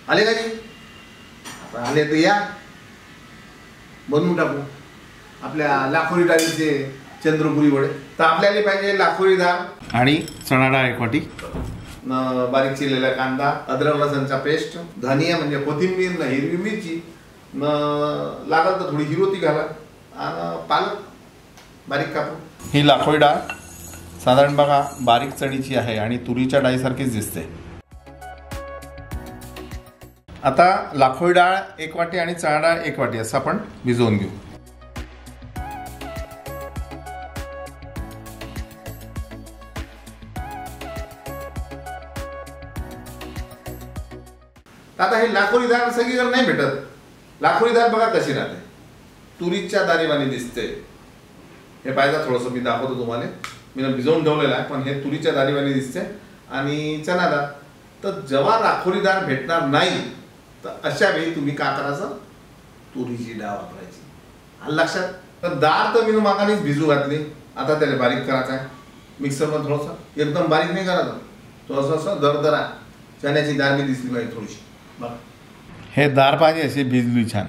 आले का जी? आपण आले तर या, बनवून टाकू आपल्या लाखोरी डाळीचे चंद्रपुरी वडे. तर आपल्याला पाहिजे लाखोरी डाळ आणि चणा डाळ 1 वाटी, बारीक चिरलेला कांदा, अद्रक लसणचा पेस्ट, धनिया म्हणजे कोथिंबीर, न हिरवी मिरची, न लागल तर थोडी हिरोती घाला, आणि पालक बारीक कापून. ही लाखोरी डाळ साधारण बघा बारीक चणीची आहे आणि तुरीच्या डाळीसारखीच दिसते. आता लाखोरी डाळ 1 वाटी आणि चणा डाळ 1 वाटी असं आपण भिजवून घेऊ. आता हे लाखोरी डाळ सगळीकडे नाही भेटत. लाखोरी डाळ बघा कशी राहते, तुरीच्या दाणेवाणी दिसते. हे पाहिजे थोडंसं मी दाखवतो तुम्हाला. मी भिजवून ठेवलेलं आहे, पण हे तुरीच्या दाणेवाणी दिसते. आणि चणा डाळ, तर जेव्हा लाखोरी डाळ भेटणार नाही तर अशा वेळी तुम्ही काय करायचं, तुरीची डाळ वापरायची. आलं लक्षात? तर डाळ तर मी मागानेच भिजू घातली. आता त्याला बारीक करायचं आहे मिक्सरमध्ये. थोडंसं एकदम बारीक नाही करायचं, थोडंसं असं दरदरा चण्याची डाळ मी दिसली पाहिजे थोडीशी. बघा हे डाळ पाहिजे अशी भिजली छान,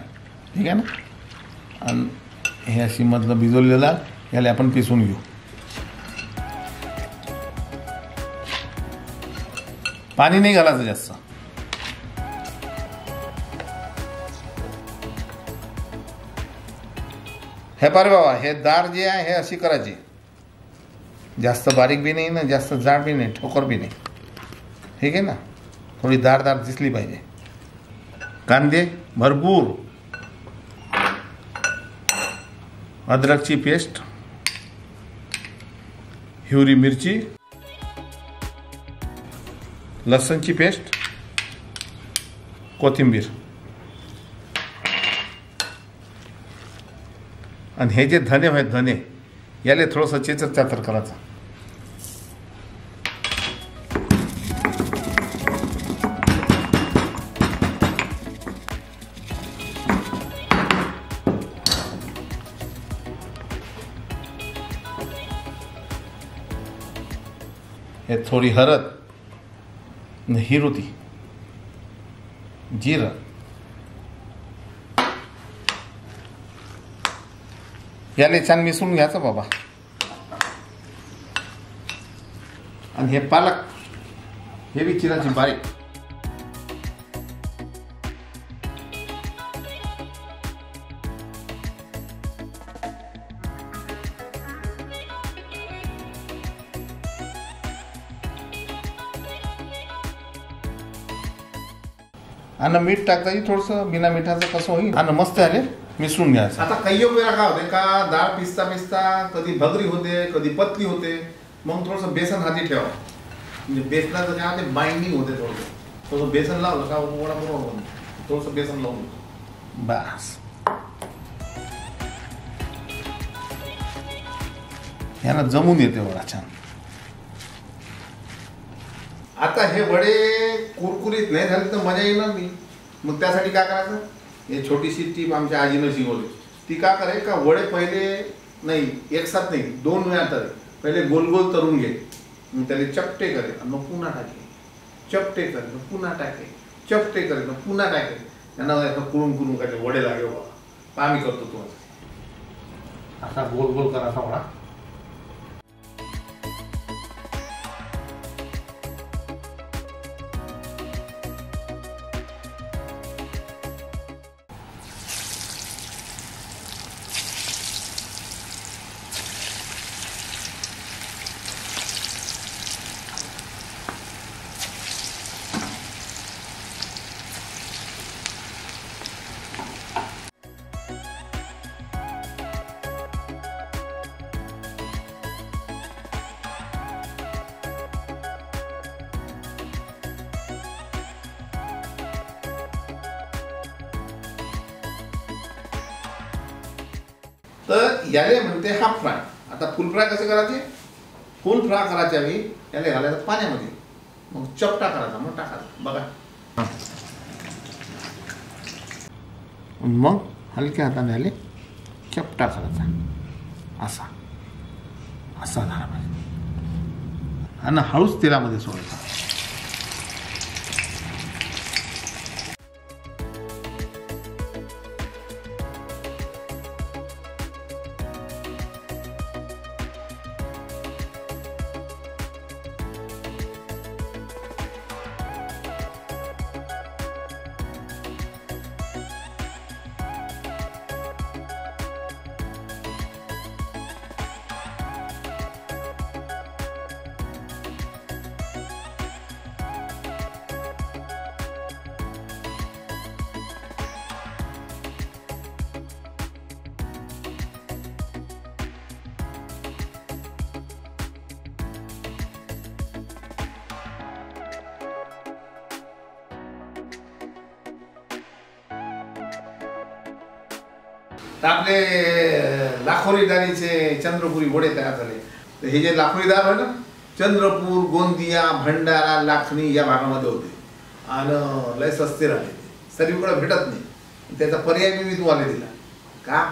ठीक आहे ना. आणि हे अशी मधलं भिजवलेलं याला आपण पिसून घेऊ. पाणी नाही घालायचं जास्त. हे पारे बाबा, हे डाळ जे आहे हे अशी करायची, जास्त बारीक बी नाही ना जास्त जाड बी नाही, ठोकर बी नाही, ठीक आहे ना. थोडी दार दिसली पाहिजे. कांदे भरपूर, अद्रकची पेस्ट, हिरवी मिरची, लसणची पेस्ट, कोथिंबीर. आणि हे जे धने आहेत धने याले थोडंसं चेचर चातर करायचं. हे थोडी हळद, हिरोती, जिरं, याले छान मिसळून घ्यायचं बाबा. आणि हे पालक हे बी चिराची बारीक. आणि मीठ टाकायची थोडंसं, बिना मिठाचं कसं होईल. आणि मस्त आले मिसळून घ्यायचं. आता काही वेळा काय होते का, डाळ पिसता कधी भगरी होते कधी पतली होते. मग थोडंसं बेसन हाती ठेवा, म्हणजे बेसनाचं काय होते बाइंडिंग होते. थोडंसं बेसन लावलं का वडा बरोबर होतं. थोडंसं बेसन लावून बस, याला जमून येते वडा छान. आता हे वडे कुरकुरीत नाही झाले तर मजा येणार नाही. मग त्यासाठी काय करायचं, हे छोटीशी टीप आमच्या आजीनं शिकवली. ती का करे का, वडे पहिले नाही एकसाथ नाही 2 वेळा तरी पहिले गोल गोल तळून घे, मग त्याला चपटे करे आणि मग पुन्हा टाके, चपटे करे मग पुन्हा टाके, चपटे करे मग पुन्हा टाके. त्यांना कुरून काय वडे लागे बाबा. आम्ही करतो तुम्हाला आता गोल गोल करायचा वडा. तर याले म्हणते हाफ फ्राय. आता फुल फ्राय कसे करायचे, फुल फ्राय करायच्या वेळी याला घालायचं पाण्यामध्ये, मग चपटा करायचा, मग टाकायचा. बघा मग हलक्या हाताने याले चपटा करायचा, असा असा झाला पाहिजे. आणि हळूच तेलामध्ये सोडायचा. तर आपले लाखोरी डाळीचे चंद्रपुरी वडे तयार झाले. तर हे जे लाखोरी डाळ आहे ना, चंद्रपूर, गोंदिया, भंडारा, लाखणी या भागामध्ये होते आणि लय सस्ते राहिले. सर्वीकडे भेटत नाही. त्याचा पर्याय मी तुम्हाला दिला का,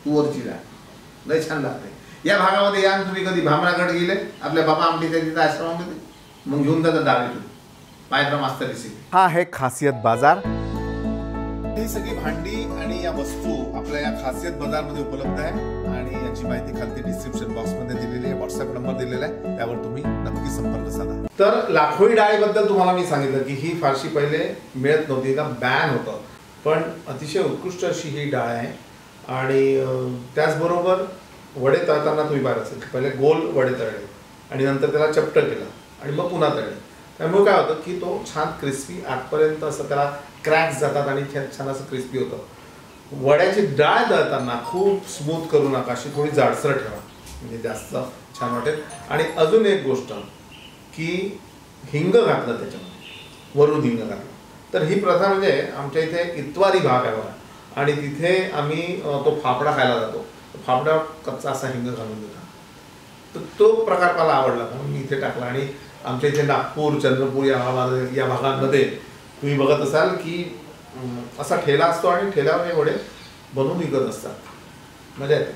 तुवरची डाळ लय छान लागते. या भागामध्ये या तुम्ही कधी भामरागड गेले आपल्या बाबा आमटीच्या तिथं आश्रमामध्ये, मग घेऊन जातात डाळ इथून पायद्रा मास्टर रेसिपी. हा आहे खासियत बाजार. ही सगळी भांडी आणि या वस्तू आपल्या या खासियत बाजारमध्ये उपलब्ध आहे आणि याची माहिती खाली डिस्क्रिप्शन बॉक्समध्ये दिलेली आहे. व्हॉट्सअप नंबर दिलेला आहे, त्यावर तुम्ही नक्की संपर्क साधा. तर लाखोळी डाळीबद्दल तुम्हाला मी सांगितलं की ही फारशी पहिले मिळत नव्हती का, बॅन होतं, पण अतिशय उत्कृष्ट अशी ही डाळ आहे. आणि त्याचबरोबर वडे तळताना तुम्ही पाहिलं असेल पहिले गोल वडे तळले आणि नंतर त्याला चपटं केलं आणि मग पुन्हा तळले. त्यामुळे काय होतं की तो छान क्रिस्पी आतपर्यंत असं त्याला क्रॅक्स जातात आणि छान असं क्रिस्पी होतं. वड्याची डाळ तळताना खूप स्मूथ करू नका, अशी थोडी जाडसर ठेवा म्हणजे जास्त छान वाटेल. आणि अजून एक गोष्ट की हिंग घातलं त्याच्यामध्ये, वरून हिंग घातलं. तर ही प्रथा म्हणजे आमच्या इथे इतवारी भाग आहे बघा, आणि तिथे आम्ही तो फाफडा खायला जातो. फाफडा कच्चा असा हिंग घालून देतात. तर तो प्रकार मला आवडला म्हणून मी इथे टाकला. आणि आमच्या इथे नागपूर, चंद्रपूर या भागांमध्ये तुम्ही बघत असाल की असा ठेला असतो आणि ठेल्यावर हे वडे बनवून विकत असतात. मजा येते.